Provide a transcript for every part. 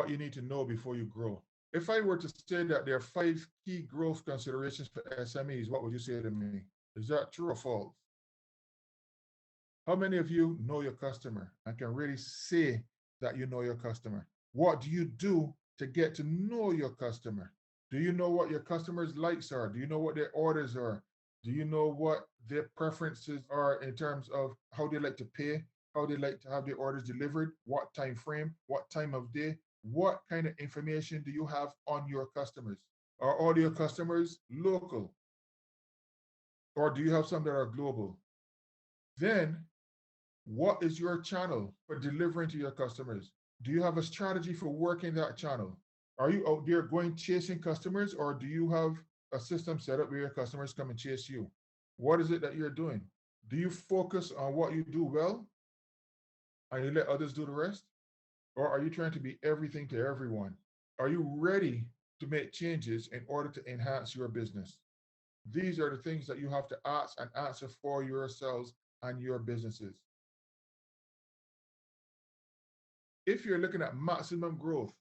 what you need to know before you grow. If I were to say that there are 5 key growth considerations for SMEs, what would you say to me? Is that true or false? How many of you know your customer and can really say that you know your customer? What do you do to get to know your customer? Do you know what your customers' likes are? Do you know what their orders are? Do you know what their preferences are in terms of how they like to pay, how they like to have their orders delivered, what time frame, what time of day? What kind of information do you have on your customers? Are all your customers local? Or do you have some that are global? Then, what is your channel for delivering to your customers? Do you have a strategy for working that channel? Are you out there going chasing customers, or do you have a system set up where your customers come and chase you? What is it that you're doing? Do you focus on what you do well and you let others do the rest? Or are you trying to be everything to everyone? Are you ready to make changes in order to enhance your business? These are the things that you have to ask and answer for yourselves and your businesses. If you're looking at maximum growth,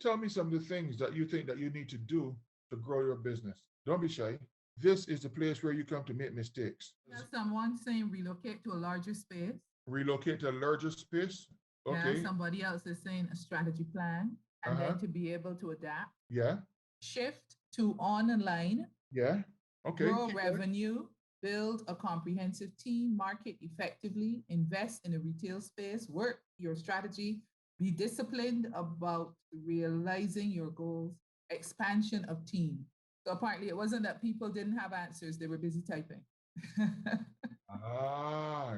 tell me some of the things that you think that you need to do to grow your business. Don't be shy. This is the place where you come to make mistakes. There's someone saying relocate to a larger space. Relocate to a larger space. Yeah, Okay. somebody else is saying a strategy plan and Uh-huh. then to be able to adapt. Yeah. Shift to online, Yeah. Okay. grow Keep going. revenue, build a comprehensive team, market effectively, invest in a retail space, work your strategy, be disciplined about realizing your goals, expansion of team. So apparently it wasn't that people didn't have answers, they were busy typing.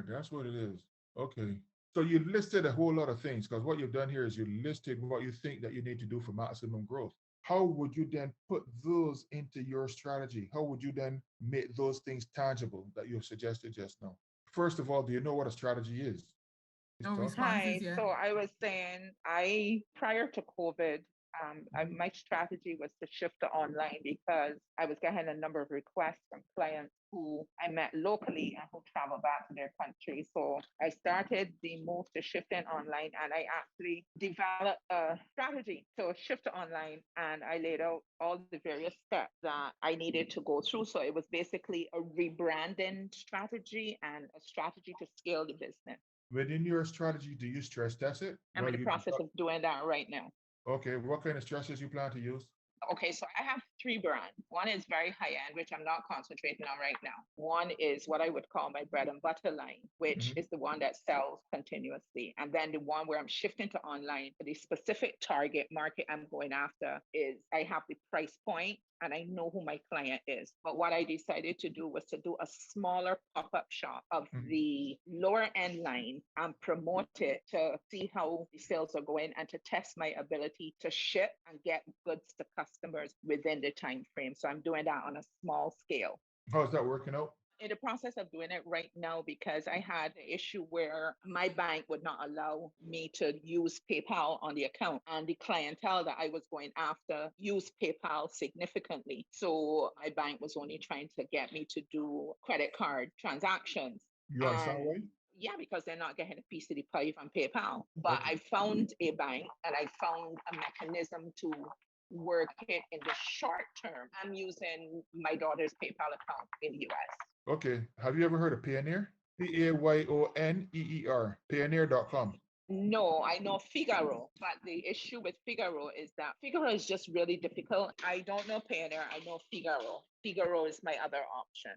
That's what it is. Okay. So you've listed a whole lot of things because what you've done here is you listed what you think that you need to do for maximum growth. How would you then put those into your strategy? How would you then make those things tangible that you've suggested just now? First of all, do you know what a strategy is? Is No talking. responses Hi. yet. So I was saying, prior to COVID, Mhm. my strategy was to shift to online because I was getting a number of requests from clients who I met locally and who travel back to their country. So I started the move to shifting online, and I actually developed a strategy to shift to online, and I laid out all the various steps that I needed to go through. So it was basically a rebranding strategy and a strategy to scale the business. Within your strategy, do you stress test it I'm in while the you process develop? of doing that right now. Okay, what kind of stresses you plan to use? Okay, so I have three brands. One is very high end, which I'm not concentrating on right now. One is what I would call my bread and butter line, which Mhm. is the one that sells continuously. And then the one where I'm shifting to online, the specific target market I'm going after is I have the price point and I know who my client is. But what I decided to do was to do a smaller pop up shop of Mhm. the lower end line and promote it to see how the sales are going and to test my ability to ship and get goods to customers within the time frame. So I'm doing that on a small scale. How's that working out? In the process of doing it right now because I had an issue where my bank would not allow me to use PayPal on the account, and the clientele that I was going after used PayPal significantly. So my bank was only trying to get me to do credit card transactions. You understand And why? yeah, because they're not getting a piece of the pie from PayPal. But Okay. I found a bank and I found a mechanism to work it in the short term. I'm using my daughter's PayPal account in the US. Okay. Have you ever heard of Payoneer? Payonneer, Payoneer.com. No, I know Figaro, but the issue with Figaro is that Figaro is just really difficult. I don't know Payoneer, I know Figaro. Figaro is my other option.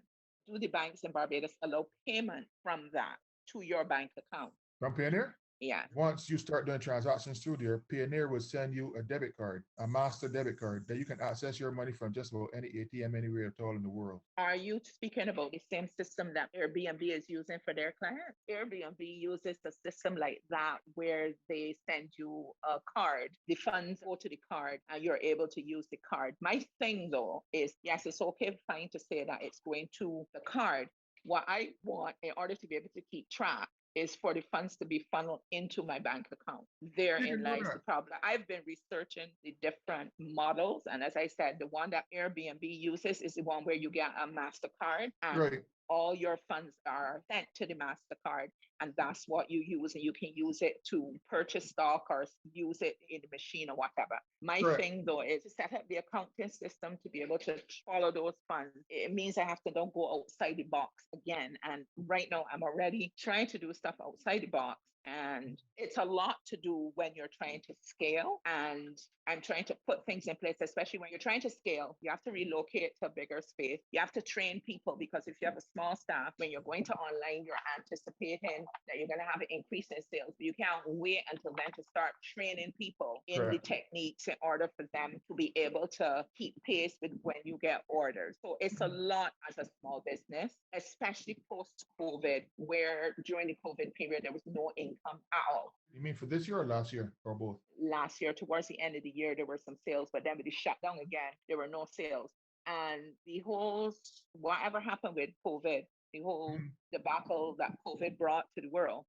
Do the banks in Barbados allow payment from that to your bank account? From Payoneer? Yeah. Once you start doing transactions through there, Payoneer will send you a debit card, a master debit card that you can access your money from just about any ATM anywhere at all in the world. Are you speaking about the same system that Airbnb is using for their clients? Airbnb uses a system like that where they send you a card. The funds go to the card and you're able to use the card. My thing though is yes, it's okay, fine to say that it's going to the card. What I want in order to be able to keep track is for the funds to be funneled into my bank account. You Therein can do lies the that. problem. I've been researching the different models. And as I said, the one that Airbnb uses is the one where you get a MasterCard and Right. all your funds are sent to the MasterCard, and that's what you use, and you can use it to purchase stock or use it in the machine or whatever. My Correct. thing though is to set up the accounting system to be able to follow those funds. It means I have to don't go outside the box again. And right now I'm already trying to do stuff outside the box. And it's a lot to do when you're trying to scale. And I'm trying to put things in place, especially when you're trying to scale. You have to relocate to a bigger space. You have to train people, because if you have a small staff, when you're going to online, you're anticipating that you're going to have an increase in sales. But you can't wait until then to start training people in the Correct. techniques in order for them to be able to keep pace with when you get orders. So it's a lot as a small business, especially post COVID, where during the COVID period, there was no income at all. You mean for this year or last year or both? Last year, towards the end of the year, there were some sales, but then with the shutdown again, there were no sales. And the whole, whatever happened with COVID, the whole Mhm. debacle that COVID brought to the world,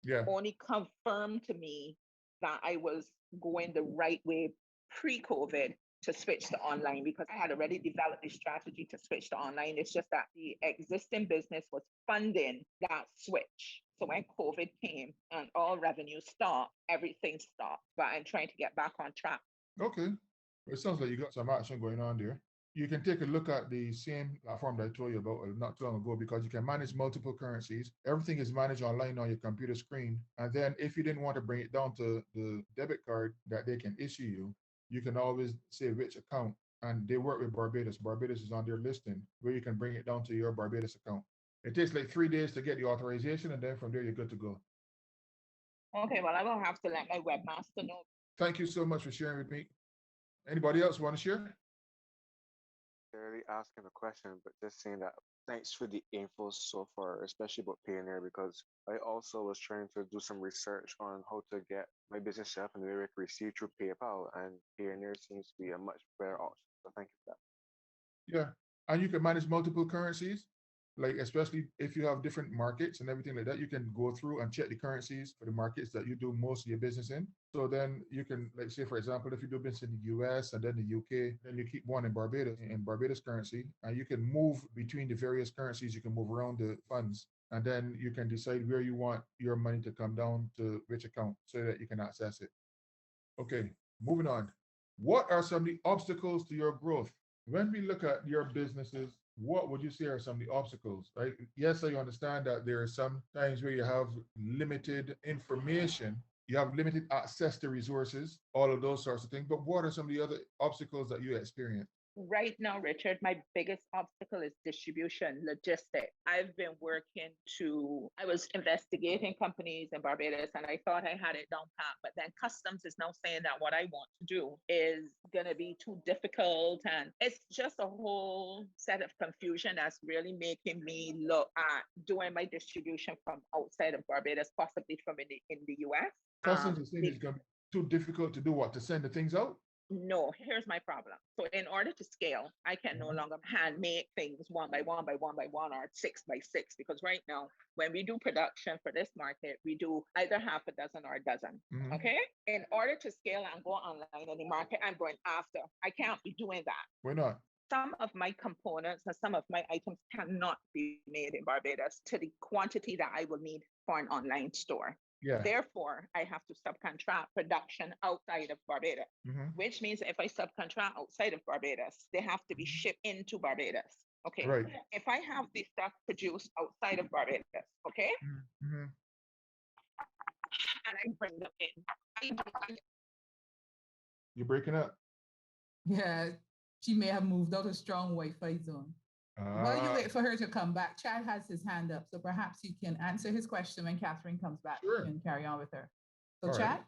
Yeah. only confirmed to me that I was going the right way pre-COVID to switch to online, because I had already developed a strategy to switch to online. It's just that the existing business was funding that switch. So when COVID came and all revenue stopped, everything stopped. But I'm trying to get back on track. Okay. It sounds like you got some action going on there. You can take a look at the same platform that I told you about not too long ago, because you can manage multiple currencies. Everything is managed online on your computer screen. And then if you didn't want to bring it down to the debit card that they can issue you can always say which account. And they work with Barbados. Barbados is on their listing where you can bring it down to your Barbados account. It takes like 3 days to get the authorization, and then from there you're good to go. Okay, well, I will have to let my webmaster know. Thank you so much for sharing with me. Anybody else want to share? Necessarily asking a question, but just saying that thanks for the info so far, especially about Payoneer, because I also was trying to do some research on how to get my business set up and where I can receive through PayPal, and Payoneer seems to be a much better option. So thank you for that. Yeah. And you can manage multiple currencies, like especially if you have different markets and everything like that, you can go through and check the currencies for the markets that you do most of your business in. So then you can, like, say, for example, if you do business in the US and then the UK, then you keep one in Barbados currency, and you can move between the various currencies. You can move around the funds, and then you can decide where you want your money to come down to which account so that you can access it. Okay, moving on. What are some of the obstacles to your growth? When we look at your businesses, what would you say are some of the obstacles, right? Yes, I understand that there are some times where you have limited information, you have limited access to resources, all of those sorts of things. But what are some of the other obstacles that you experience? Right now, Richard, my biggest obstacle is distribution, logistics. I was investigating companies in Barbados, and I thought I had it down pat, but then customs is now saying that what I want to do is going to be too difficult. And it's just a whole set of confusion that's really making me look at doing my distribution from outside of Barbados, possibly from in the US. Customs is saying it's going to be too difficult to do what? To send the things out? No, here's my problem. So in order to scale, I can no longer hand make things one by one by one by one or 6 by 6, because right now, when we do production for this market, we do either half a dozen or a dozen. Mhm. Okay. In order to scale and go online in the market, I'm going after. I can't be doing that. Why not? Some of my components and some of my items cannot be made in Barbados to the quantity that I will need for an online store. Yeah. Therefore, I have to subcontract production outside of Barbados, Mhm. which means if I subcontract outside of Barbados, they have to be shipped into Barbados. Okay. Right. If I have the stuff produced outside of Barbados, okay, Mhm. and I bring them in, You're breaking up. Yeah, she may have moved out a strong Wi-Fi zone. While you wait for her to come back, Chad has his hand up, so perhaps you can answer his question when Catherine comes back. Sure. And carry on with her. So, All right. Chad?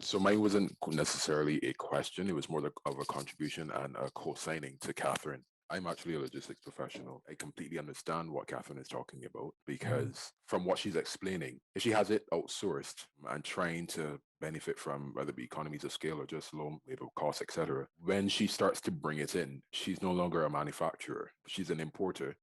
So mine wasn't necessarily a question. It was more of a contribution and a co-signing to Catherine. I'm actually a logistics professional. I completely understand what Catherine is talking about, because from what she's explaining, if she has it outsourced and trying to benefit from whether it be economies of scale or just low labor costs, etc., when she starts to bring it in, she's no longer a manufacturer. She's an importer.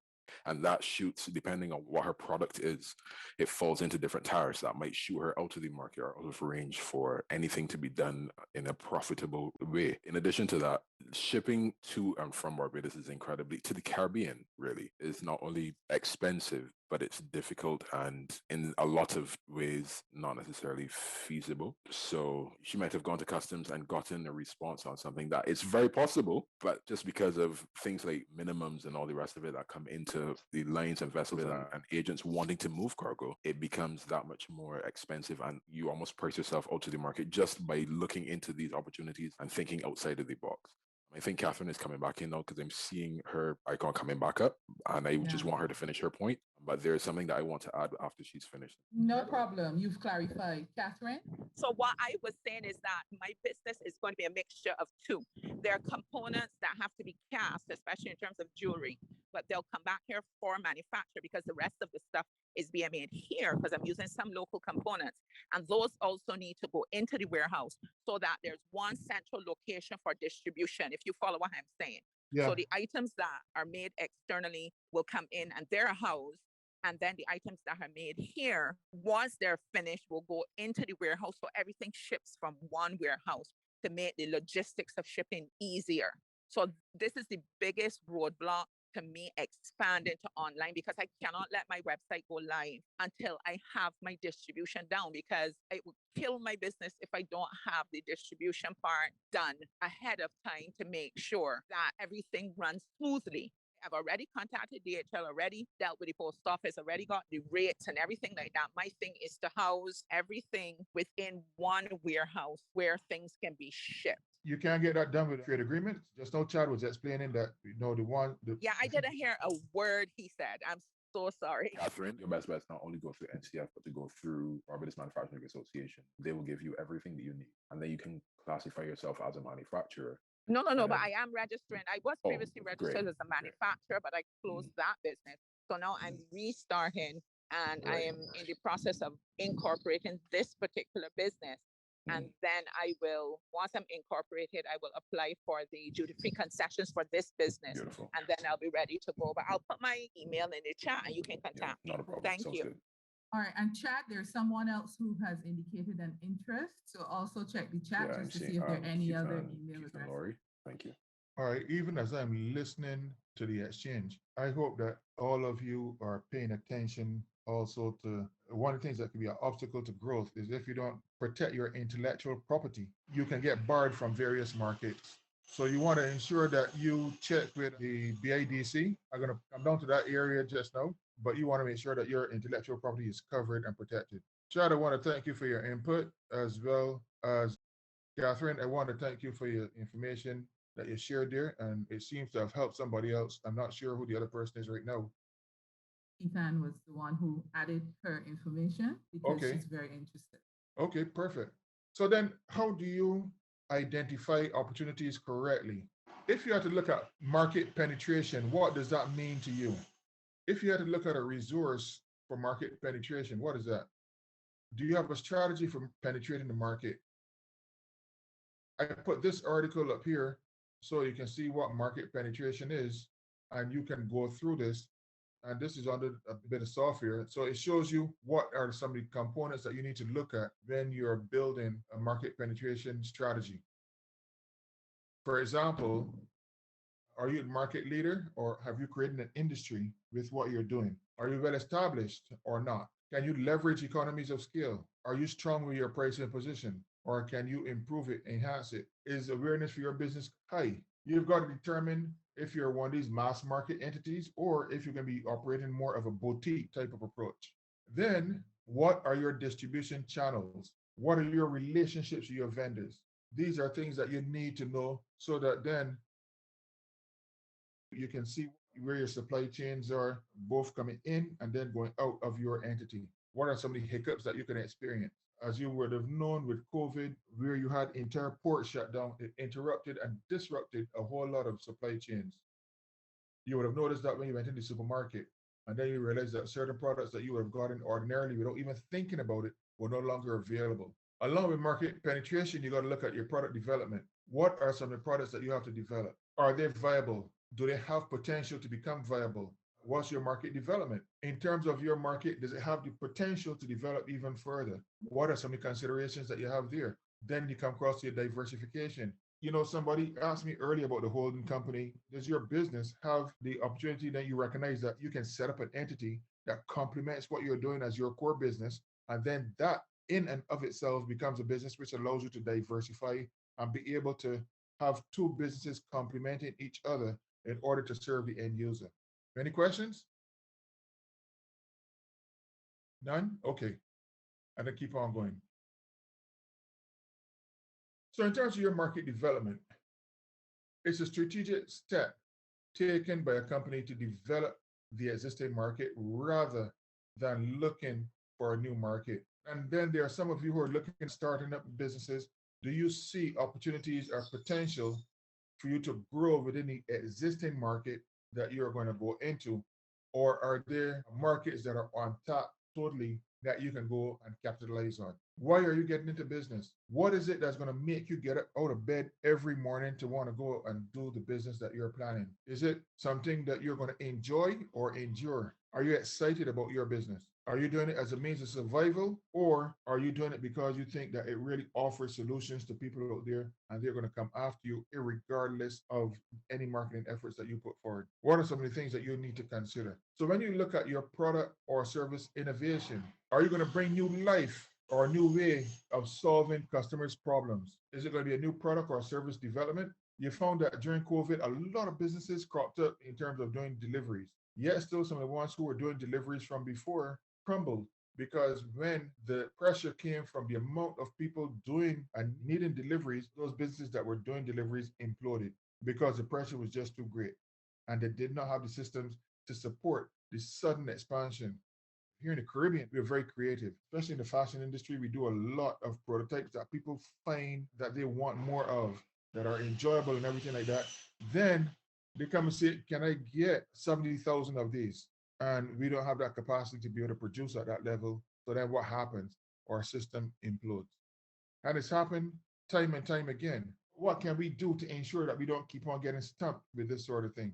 And that shoots, depending on what her product is, it falls into different tariffs that might shoot her out of the market or out of range for anything to be done in a profitable way. In addition to that, shipping to and from Barbados is incredibly, to the Caribbean really, is not only expensive, but it's difficult and in a lot of ways not necessarily feasible. So she might have gone to customs and gotten a response on something that it's very possible, but just because of things like minimums and all the rest of it that come into the lines and vessels and agents wanting to move cargo, it becomes that much more expensive, and you almost price yourself out to the market just by looking into these opportunities and thinking outside of the box. I think Catherine is coming back in now because I'm seeing her icon coming back up, and I just want her to finish her point. But there's something that I want to add after she's finished. No problem. You've clarified. Catherine? So what I was saying is that my business is going to be a mixture of two. There are components that have to be cast, especially in terms of jewelry, but they'll come back here for manufacture because the rest of the stuff is being made here because I'm using some local components. And those also need to go into the warehouse so that there's one central location for distribution, if you follow what I'm saying. Yeah. So the items that are made externally will come in and they're housed. And then the items that are made here, once they're finished, will go into the warehouse. So everything ships from one warehouse to make the logistics of shipping easier. So this is the biggest roadblock to me expanding to online, because I cannot let my website go live until I have my distribution down, because it would kill my business if I don't have the distribution part done ahead of time to make sure that everything runs smoothly. I've already contacted DHL already, dealt with the post office, already got the rates and everything like that. My thing is to house everything within one warehouse where things can be shipped. You can't get that done with trade agreements. Just know Chad was explaining that, Yeah, I didn't hear a word he said. I'm so sorry. Catherine, your best bet is not only go through NCF, but to go through Barbados Manufacturing Association. They will give you everything that you need, and then you can classify yourself as a manufacturer. No, but I am registering. I was previously registered as a manufacturer, but I closed that business. So now I'm restarting, and I am in the process of incorporating this particular business. And then I will, once I'm incorporated, I will apply for the duty-free concessions for this business. Beautiful. And then I'll be ready to go. But I'll put my email in the chat and you can contact me. Not a problem. Thank Sounds you. good. All right, and chat, there's someone else who has indicated an interest. So also check the chat Yeah, I'm just to seeing, see if there are any Keith other and- email Keith and addresses. Laurie. Thank you. All right, even as I'm listening to the exchange, I hope that all of you are paying attention also to one of the things that can be an obstacle to growth is if you don't protect your intellectual property, you can get barred from various markets. So you want to ensure that you check with the BIDC. I'm going to come down to that area just now, but you want to make sure that your intellectual property is covered and protected. Chad, I want to thank you for your input, as well as Catherine. I want to thank you for your information that you shared there, and it seems to have helped somebody else. I'm not sure who the other person is right now. Ethan was the one who added her information because Okay. she's very interested. Okay, perfect. So then how do you identify opportunities correctly? If you had to look at market penetration, what does that mean to you? If you had to look at a resource for market penetration, what is that? Do you have a strategy for penetrating the market? I put this article up here so you can see what market penetration is, and you can go through this. And this is under a bit of software. So it shows you what are some of the components that you need to look at when you're building a market penetration strategy. For example, are you a market leader, or have you created an industry with what you're doing? Are you well established or not? Can you leverage economies of scale? Are you strong with your pricing position, or can you improve it, enhance it? Is awareness for your business high? You've got to determine if you're one of these mass market entities or if you're going to be operating more of a boutique type of approach. Then, what are your distribution channels? What are your relationships with your vendors? These are things that you need to know so that then you can see where your supply chains are, both coming in and then going out of your entity. What are some of the hiccups that you can experience? As you would have known with COVID, where you had entire port shut down, it interrupted and disrupted a whole lot of supply chains. You would have noticed that when you went in the supermarket, and then you realized that certain products that you would have gotten ordinarily without even thinking about it were no longer available. Along with market penetration, you got to look at your product development. What are some of the products that you have to develop? Are they viable? Do they have potential to become viable? What's your market development? In terms of your market, does it have the potential to develop even further? What are some of the considerations that you have there? Then you come across your diversification. You know, somebody asked me earlier about the holding company. Does your business have the opportunity that you recognize that you can set up an entity that complements what you're doing as your core business? And then that in and of itself becomes a business which allows you to diversify and be able to have two businesses complementing each other in order to serve the end user. Any questions? None? Okay. And then keep on going. So in terms of your market development, it's a strategic step taken by a company to develop the existing market rather than looking for a new market. And then there are some of you who are looking at starting up businesses. Do you see opportunities or potential for you to grow within the existing market that you're going to go into? Or are there markets that are on top totally that you can go and capitalize on? Why are you getting into business? What is it that's going to make you get out of bed every morning to want to go and do the business that you're planning? Is it something that you're going to enjoy or endure? Are you excited about your business? Are you doing it as a means of survival, or are you doing it because you think that it really offers solutions to people out there and they're going to come after you regardless of any marketing efforts that you put forward? What are some of the things that you need to consider? So when you look at your product or service innovation, are you going to bring new life or a new way of solving customers' problems? Is it going to be a new product or service development? You found that during COVID, a lot of businesses cropped up in terms of doing deliveries. Yet still some of the ones who were doing deliveries from before crumbled because when the pressure came from the amount of people doing and needing deliveries, those businesses that were doing deliveries imploded because the pressure was just too great. And they did not have the systems to support the sudden expansion. Here in the Caribbean, we're very creative, especially in the fashion industry. We do a lot of prototypes that people find that they want more of, that are enjoyable and everything like that. Then they come and say, can I get 70,000 of these? And we don't have that capacity to be able to produce at that level. So then what happens? Our system implodes. And it's happened time and time again. What can we do to ensure that we don't keep on getting stumped with this sort of thing?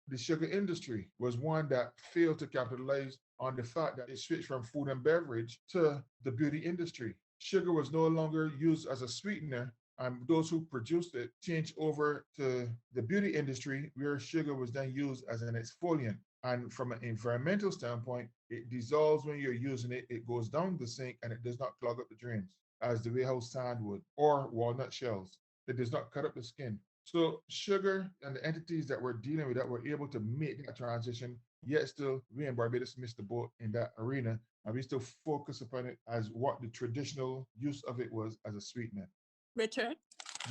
The sugar industry was one that failed to capitalize on the fact that it switched from food and beverage to the beauty industry. Sugar was no longer used as a sweetener, and those who produced it changed over to the beauty industry, where sugar was then used as an exfoliant. And from an environmental standpoint, it dissolves when you're using it, it goes down the sink, and it does not clog up the drains as the way how sand would or walnut shells. It does not cut up the skin. So sugar and the entities that we're dealing with that were able to make that transition, yet still we in Barbados missed the boat in that arena, and we still focus upon it as what the traditional use of it was as a sweetener. Richard,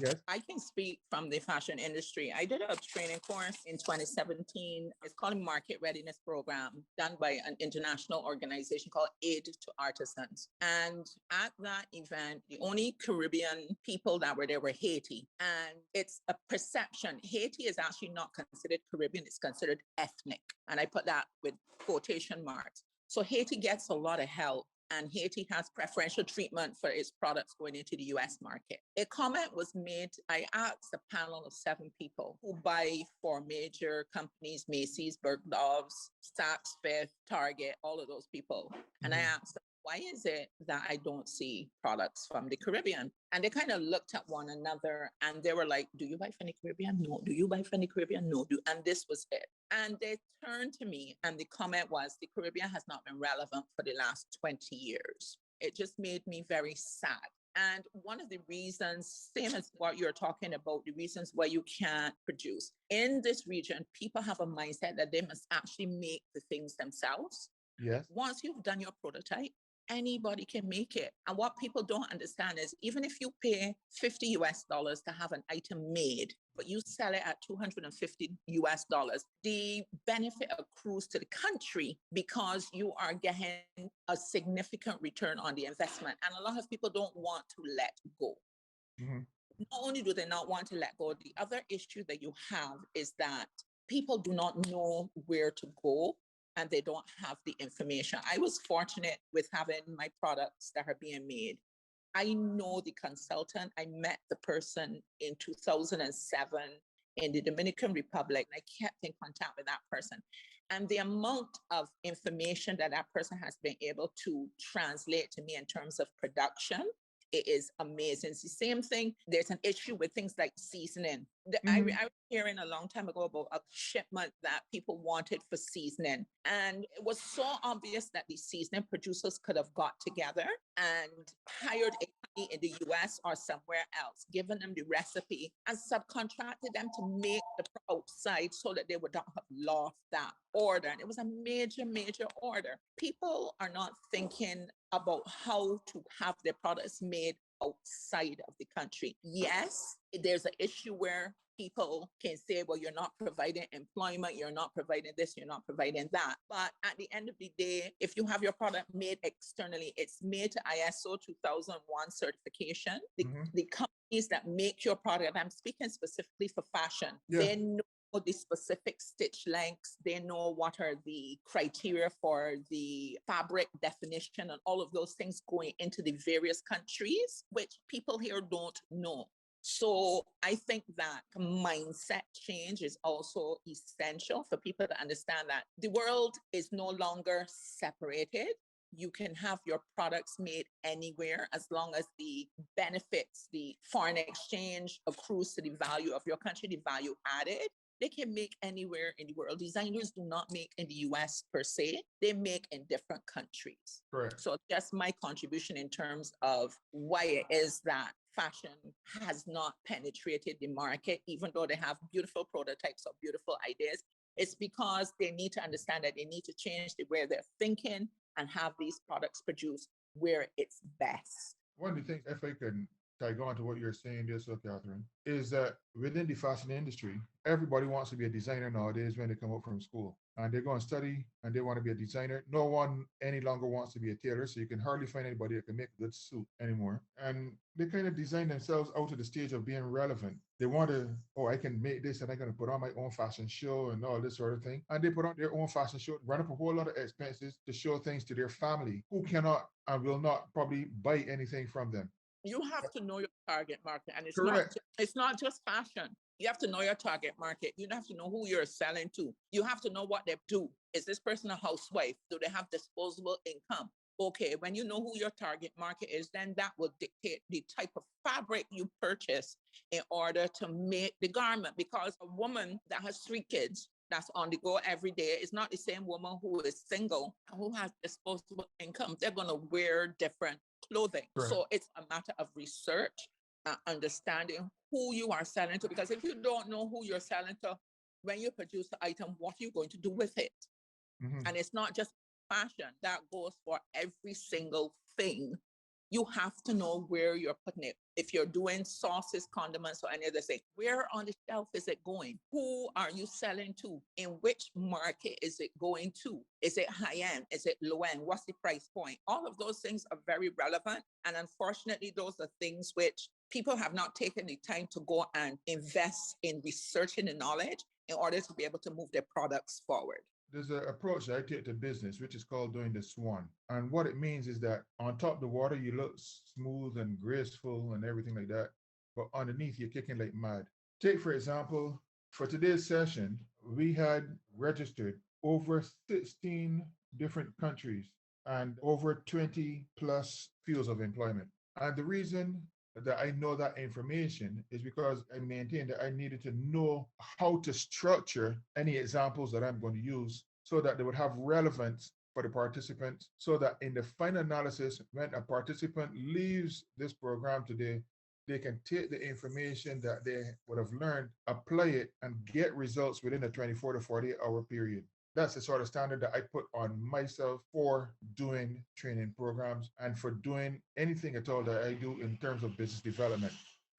Yes. I can speak from the fashion industry. I did a training course in 2017. It's called a Market Readiness Program done by an international organization called Aid to Artisans. And at that event, the only Caribbean people that were there were Haiti. And it's a perception. Haiti is actually not considered Caribbean, it's considered ethnic. And I put that with quotation marks. So Haiti gets a lot of help, and Haiti has preferential treatment for its products going into the US market. A comment was made. I asked a panel of 7 people who buy for major companies, Macy's, Bergdorf's, Saks Fifth, Target, all of those people. And I asked them, why is it that I don't see products from the Caribbean? And they kind of looked at one another and they were like, do you buy from the Caribbean? No. Do you buy from the Caribbean? No. And this was it. And they turned to me and the comment was, the Caribbean has not been relevant for the last 20 years. It just made me very sad. And one of the reasons, same as what you're talking about, the reasons why you can't produce. In this region, people have a mindset that they must actually make the things themselves. Yes. Once you've done your prototype, anybody can make it. And what people don't understand is even if you pay $50 US to have an item made, but you sell it at $250 US, the benefit accrues to the country because you are getting a significant return on the investment. And a lot of people don't want to let go. Not only do they not want to let go, the other issue that you have is that people do not know where to go and they don't have the information. I was fortunate with having my products that are being made. I know the consultant. I met the person in 2007 in the Dominican Republic. I kept in contact with that person. And the amount of information that that person has been able to translate to me in terms of production, it is amazing. It's the same thing. There's an issue with things like seasoning. I was hearing a long time ago about a shipment that people wanted for seasoning. And it was so obvious that the seasoning producers could have got together and hired a company in the US or somewhere else, given them the recipe and subcontracted them to make the outside so that they would not have lost that order. And it was a major, major order. People are not thinking about how to have their products made outside of the country. Yes, there's an issue where people can say, well, you're not providing employment, you're not providing this, you're not providing that. But at the end of the day, if you have your product made externally, it's made to ISO 2001 certification. The companies that make your product, I'm speaking specifically for fashion, they know the specific stitch lengths, they know what are the criteria for the fabric definition and all of those things going into the various countries, which people here don't know. So I think that mindset change is also essential for people to understand that the world is no longer separated. You can have your products made anywhere as long as the benefits, the foreign exchange accrues to the value of your country, the value added. They can make anywhere in the world. Designers do not make in the US per se, they make in different countries. Correct. So just my contribution in terms of why it is that fashion has not penetrated the market, even though they have beautiful prototypes or beautiful ideas. It's because they need to understand that they need to change the way they're thinking and have these products produced where it's best. One of the things, if I can tag on to what you're saying there, so Catherine, is that within the fashion industry, everybody wants to be a designer nowadays when they come out from school. And they're going to study and they want to be a designer. No one any longer wants to be a tailor, so you can hardly find anybody that can make a good suit anymore. And they kind of design themselves out to the stage of being relevant. They want to, oh, I can make this and I'm going to put on my own fashion show and all this sort of thing. And they put on their own fashion show, run up a whole lot of expenses to show things to their family who cannot and will not probably buy anything from them. You have to know your target market, and Correct. it's not just fashion. You have to know your target market. You have to know who you're selling to. You have to know what they do. Is this person a housewife? Do they have disposable income? Okay, when you know who your target market is, then that will dictate the type of fabric you purchase in order to make the garment. Because a woman that has 3 kids that's on the go every day is not the same woman who is single, who has disposable income. They're going to wear different clothing. Right. So it's a matter of research, understanding who you are selling to. Because if you don't know who you're selling to, when you produce the item, what are you going to do with it? And it's not just fashion. That goes for every single thing. You have to know where you're putting it. If you're doing sauces, condiments, or any other thing, where on the shelf is it going? Who are you selling to? In which market is it going to? Is it high end? Is it low end? What's the price point? All of those things are very relevant. And unfortunately, those are things which people have not taken the time to go and invest in researching the knowledge in order to be able to move their products forward. There's an approach that I take to business, which is called doing the swan. And what it means is that on top of the water, you look smooth and graceful and everything like that. But underneath, you're kicking like mad. Take, for example, for today's session, we had registered over 16 different countries and over 20 plus fields of employment. And the reason that I know that information is because I maintained that I needed to know how to structure any examples that I'm going to use so that they would have relevance for the participants, so that in the final analysis, when a participant leaves this program today, they can take the information that they would have learned, apply it, and get results within a 24 to 48 hour period. That's the sort of standard that I put on myself for doing training programs and for doing anything at all that I do in terms of business development.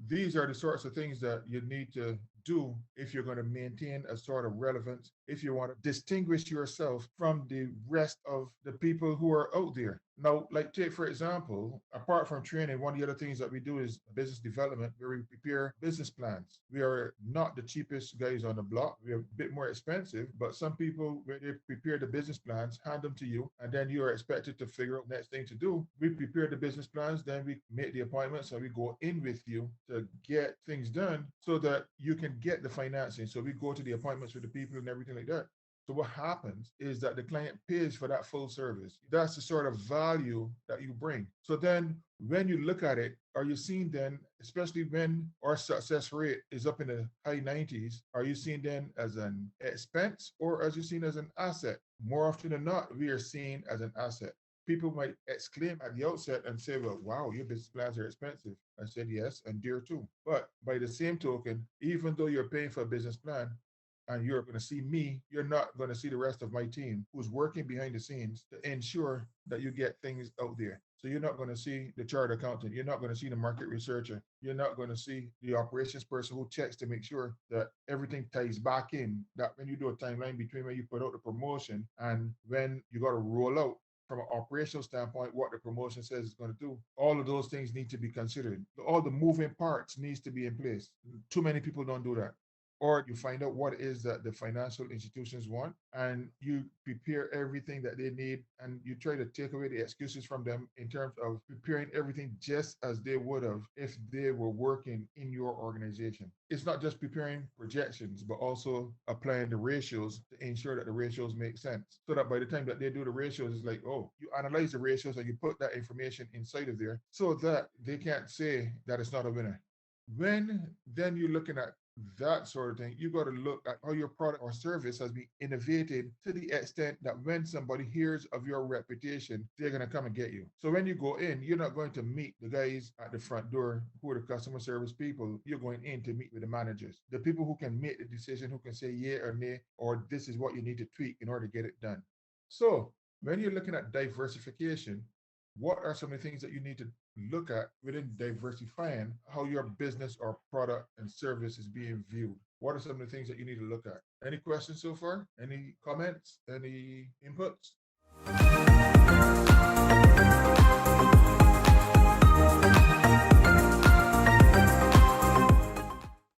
These are the sorts of things that you need to do if you're going to maintain a sort of relevance, if you want to distinguish yourself from the rest of the people who are out there. Now, like take, for example, apart from training, one of the other things that we do is business development, where we prepare business plans. We are not the cheapest guys on the block. We're a bit more expensive, but some people, where they prepare the business plans, hand them to you, and then you are expected to figure out the next thing to do. We prepare the business plans, then we make the appointments, and we go in with you to get things done so that you can can't get the financing. So we go to the appointments with the people and everything like that. So what happens is that the client pays for that full service. That's the sort of value that you bring. So then when you look at it, are you seeing then, especially when our success rate is up in the high 90s, are you seeing then as an expense or as you seen as an asset? More often than not, we are seen as an asset. People might exclaim at the outset and say, well, wow, your business plans are expensive. I said, yes, and dear too. But by the same token, even though you're paying for a business plan, and you're going to see me, you're not going to see the rest of my team who's working behind the scenes to ensure that you get things out there. So you're not going to see the chart accountant, you're not going to see the market researcher, you're not going to see the operations person who checks to make sure that everything ties back in, that when you do a timeline between when you put out the promotion and when you got to roll out from an operational standpoint, what the promotion says it's going to do. All of those things need to be considered. All the moving parts needs to be in place. Too many people don't do that. Or you find out what it is that the financial institutions want and you prepare everything that they need and you try to take away the excuses from them in terms of preparing everything just as they would have if they were working in your organization. It's not just preparing projections, but also applying the ratios to ensure that the ratios make sense. So that by the time that they do the ratios, it's like, oh, you analyze the ratios and you put that information inside of there so that they can't say that it's not a winner. When then you're looking at that sort of thing, you got to look at how your product or service has been innovated to the extent that when somebody hears of your reputation, they're going to come and get you. So when you go in, you're not going to meet the guys at the front door who are the customer service people. You're going in to meet with the managers, the people who can make the decision, who can say yeah or nay, or this is what you need to tweak in order to get it done. So when you're looking at diversification, what are some of the things that you need to look at within diversifying how your business or product and service is being viewed? What are some of the things that you need to look at? Any questions so far? Any comments? Any inputs?